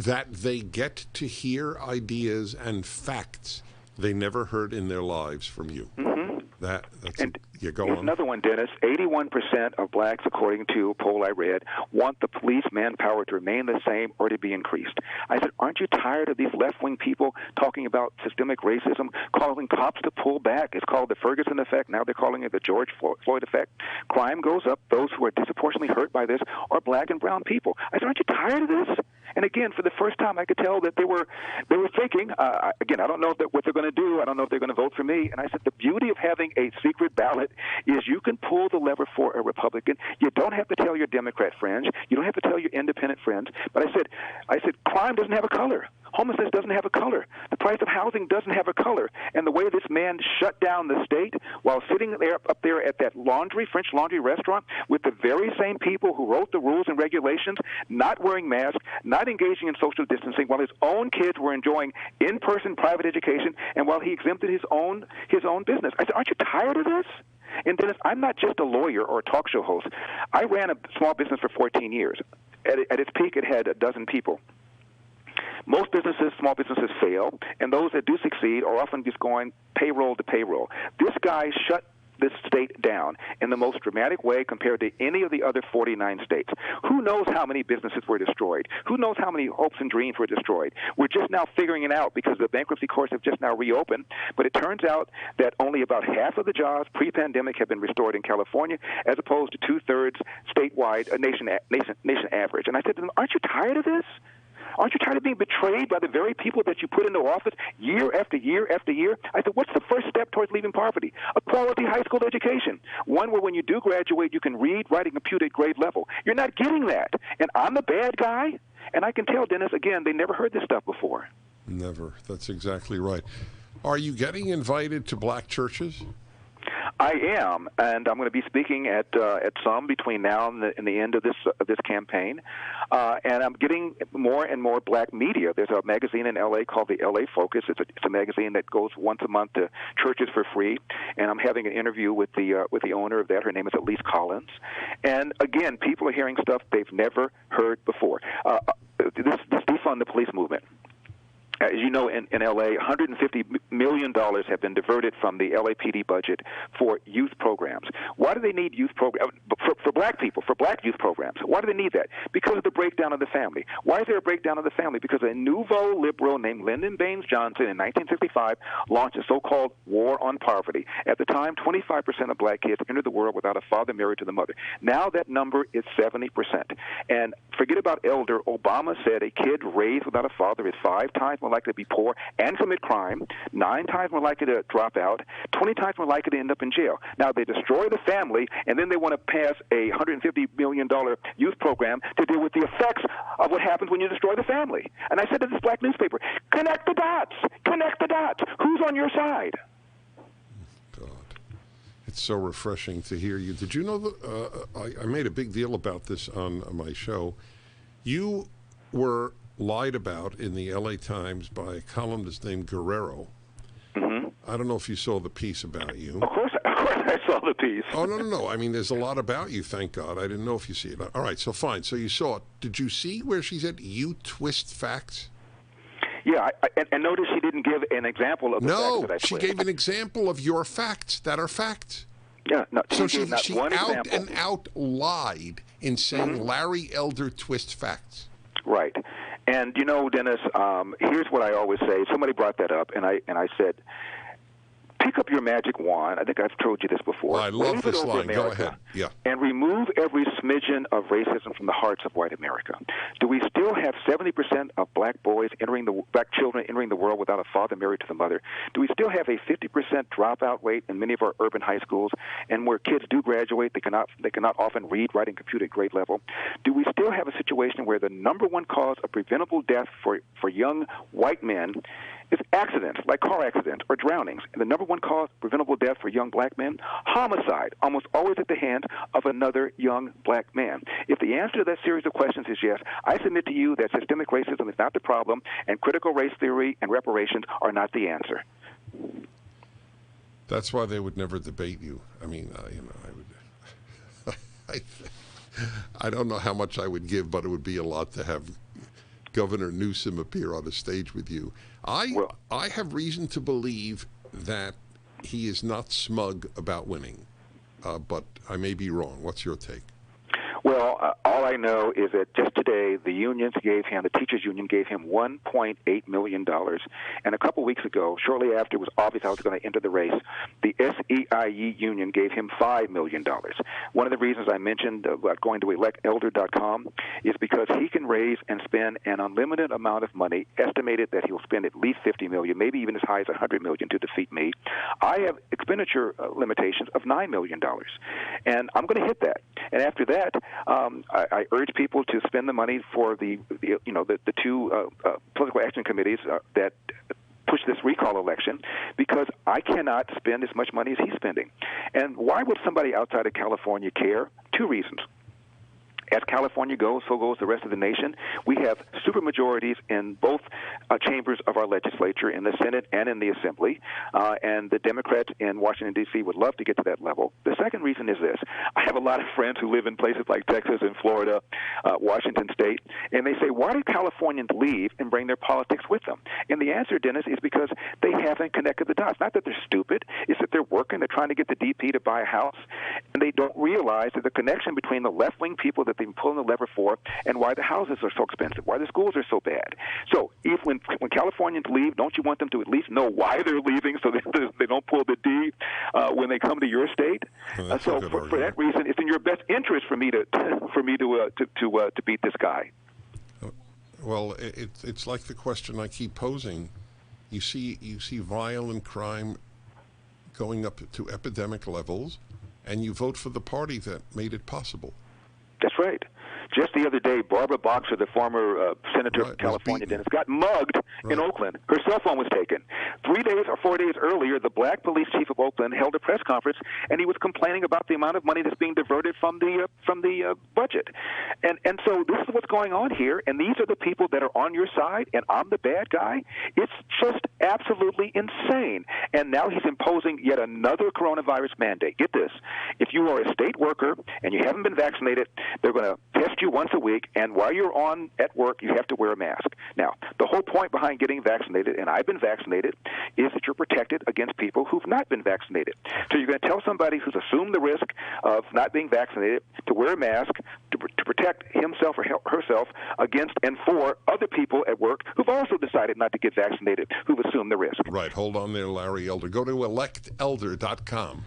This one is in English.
that they get to hear ideas and facts they never heard in their lives from you. You go Here's on. another one, Dennis. 81% of blacks, according to a poll I read, want the police manpower to remain the same or to be increased. I said, aren't you tired of these left-wing people talking about systemic racism, calling cops to pull back? It's called the Ferguson effect. Now they're calling it the George Floyd effect. Crime goes up. Those who are disproportionately hurt by this are black and brown people. I said, aren't you tired of this? And again, for the first time, I could tell that they were thinking. Again, I don't know what they're going to do. I don't know if they're going to vote for me. And I said, the beauty of having a secret ballot is you can pull the lever for a Republican. You don't have to tell your Democrat friends. You don't have to tell your independent friends. But I said, crime doesn't have a color. Homelessness doesn't have a color. The price of housing doesn't have a color. And the way this man shut down the state while sitting up there at that French Laundry restaurant with the very same people who wrote the rules and regulations, not wearing masks, not engaging in social distancing, while his own kids were enjoying in-person private education, and while he exempted his own business. I said, aren't you tired of this? And Dennis, I'm not just a lawyer or a talk show host. I ran a small business for 14 years. At its peak, it had a dozen people. Most small businesses fail, and those that do succeed are often just going payroll to payroll. This guy shut this state down in the most dramatic way compared to any of the other 49 states. Who knows how many businesses were destroyed? Who knows how many hopes and dreams were destroyed? We're just now figuring it out because the bankruptcy courts have just now reopened, but it turns out that only about half of the jobs pre-pandemic have been restored in California as opposed to two-thirds statewide, a nation average. And I said to them, aren't you tired of this? Aren't you tired of being betrayed by the very people that you put into office year after year after year? I said, what's the first step towards leaving poverty? A quality high school education, one where when you do graduate, you can read, write, and compute at grade level. You're not getting that. And I'm the bad guy? And I can tell, Dennis, again, they never heard this stuff before. Never. That's exactly right. Are you getting invited to black churches? I am, and I'm going to be speaking at some between now and the end of this campaign, and I'm getting more and more black media. There's a magazine in L.A. called the L.A. Focus. It's a magazine that goes once a month to churches for free, and I'm having an interview with the owner of that. Her name is Elise Collins, and again, people are hearing stuff they've never heard before. This defund the police movement. As you know, in L.A., $150 million have been diverted from the LAPD budget for youth programs. Why do they need youth programs? For black people, for black youth programs. Why do they need that? Because of the breakdown of the family. Why is there a breakdown of the family? Because a nouveau liberal named Lyndon Baines Johnson in 1965 launched a so-called war on poverty. At the time, 25% of black kids entered the world without a father married to the mother. Now that number is 70%. And forget about elder. Obama said a kid raised without a father is 5 times more likely to be poor and commit crime, 9 times more likely to drop out, 20 times more likely to end up in jail. Now, they destroy the family, and then they want to pass a $150 million youth program to deal with the effects of what happens when you destroy the family. And I said to this black newspaper, connect the dots. Connect the dots. Who's on your side? God. It's so refreshing to hear you. Did you know that I made a big deal about this on my show? You were lied about in the LA Times by a columnist named Guerrero. Mm-hmm. I don't know if you saw the piece about you. Of course I saw the piece. Oh, no. I mean, there's a lot about you, thank God. I didn't know if you see it. All right, so fine. So you saw it. Did you see where she said, you twist facts? Yeah, and notice she didn't give an example of the facts that I twist. No, she gave an example of your facts that are facts. Yeah, no. So she out and out lied in saying Larry Elder twist facts. Right. And, you know, Dennis, here's what I always say. Somebody brought that up, and I said, pick up your magic wand. I think I've told you this before. Well, I love this line. America, go ahead. Yeah. And remove every smidgen of racism from the hearts of white America. Do we still have 70% of black children entering the world without a father married to the mother? Do we still have a 50% dropout rate in many of our urban high schools? And where kids do graduate, they cannot often read, write, and compute at grade level? Do we still have a situation where the number one cause of preventable death for young white men is accidents, like car accidents or drownings? And the number one cause of preventable death for young black men, homicide, almost always at the hands of another young black man. If the answer to that series of questions is yes, I submit to you that systemic racism is not the problem, and critical race theory and reparations are not the answer. That's why they would never debate you. I mean, I would. I don't know how much I would give, but it would be a lot to have Governor Newsom appear on a stage with you. I have reason to believe that he is not smug about winning, but I may be wrong. What's your take? Well, all I know is that just today, the teachers union gave him $1.8 million. And a couple weeks ago, shortly after it was obvious I was going to enter the race, the SEIU union gave him $5 million. One of the reasons I mentioned about going to electelder.com is because he can raise and spend an unlimited amount of money, estimated that he'll spend at least $50 million, maybe even as high as $100 million to defeat me. I have expenditure limitations of $9 million, and I'm going to hit that. And after that, I urge people to spend the money for the two political action committees that push this recall election, because I cannot spend as much money as he's spending. And why would somebody outside of California care? Two reasons. As California goes, so goes the rest of the nation. We have supermajorities in both chambers of our legislature, in the Senate and in the Assembly, and the Democrats in Washington, D.C. would love to get to that level. The second reason is this. I have a lot of friends who live in places like Texas and Florida, Washington State, and they say, why do Californians leave and bring their politics with them? And the answer, Dennis, is because they haven't connected the dots. Not that they're stupid. It's that they're working. They're trying to get the DP to buy a house, and they don't realize that the connection between the left-wing people that they've been pulling the lever for and why the houses are so expensive, why the schools are so bad. So when Californians leave, don't you want them to at least know why they're leaving so that they don't pull the D when they come to your state? So for that reason, it's in your best interest for me to beat this guy. Well, it's like the question I keep posing. You see violent crime going up to epidemic levels, and you vote for the party that made it possible. That's right. Just the other day, Barbara Boxer, the former senator from California, Dennis, got mugged in Oakland. Her cell phone was taken. 3 days or 4 days earlier, the black police chief of Oakland held a press conference, and he was complaining about the amount of money that's being diverted from the budget. And so this is what's going on here, and these are the people that are on your side, and I'm the bad guy. It's just absolutely insane. And now he's imposing yet another coronavirus mandate. Get this. If you are a state worker and you haven't been vaccinated, they're going to test you once a week, and while you're at work, you have to wear a mask. Now, the whole point behind getting vaccinated, and I've been vaccinated, is that you're protected against people who've not been vaccinated. So you're going to tell somebody who's assumed the risk of not being vaccinated to wear a mask to protect himself or herself against and for other people at work who've also decided not to get vaccinated, who've assumed the risk. Right. Hold on there, Larry Elder. Go to electelder.com.